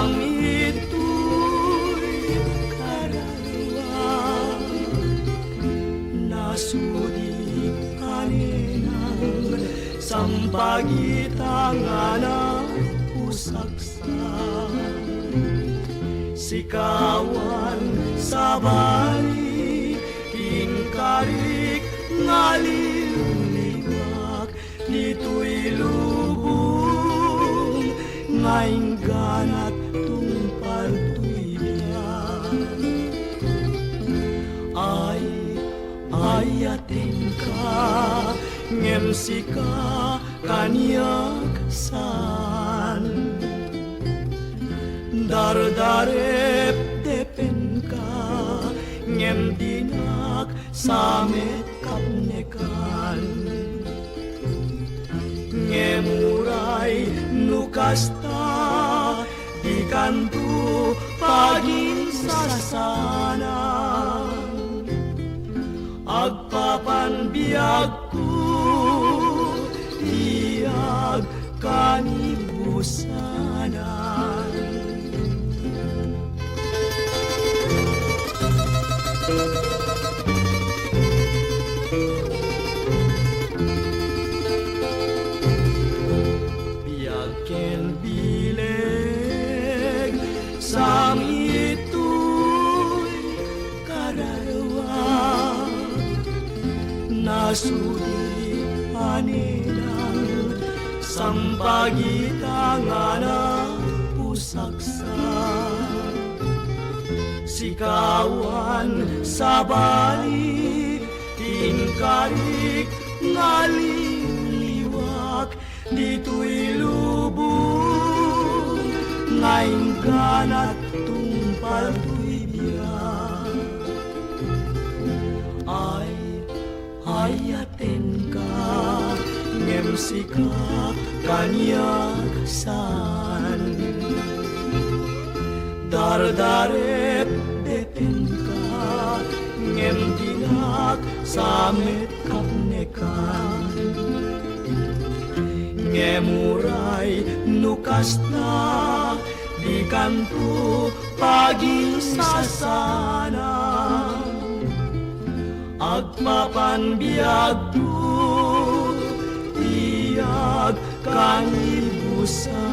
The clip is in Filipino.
ito'y karawang nasudi kaninang sampagitangan ng usaksak sikawan sa bali inkarik ngaliwliwak dito'y lubong ngayon ganat tungpal tuya ay ayatin ka ngem sika kanyak san dardarep depen ka ngem dinak samet kapnekan ngemuray nukasta di kanto paging sasana agpapanbiag ko iyag kanibusanan biyaken bileg sami ito'y kararawa nasudi anilang sampagitangan ng pusaksak sikawan sa bali inkarik ngaliliwak dito'y lubong ngayon ganat tungpal to'y biyak ay ayaten ka ngem sika kanyak san dardarep depen ka ngem dinak samet kapnekan ngemuray nukas na di kanto paging sasana agpapanbiag ko iyag kanibusana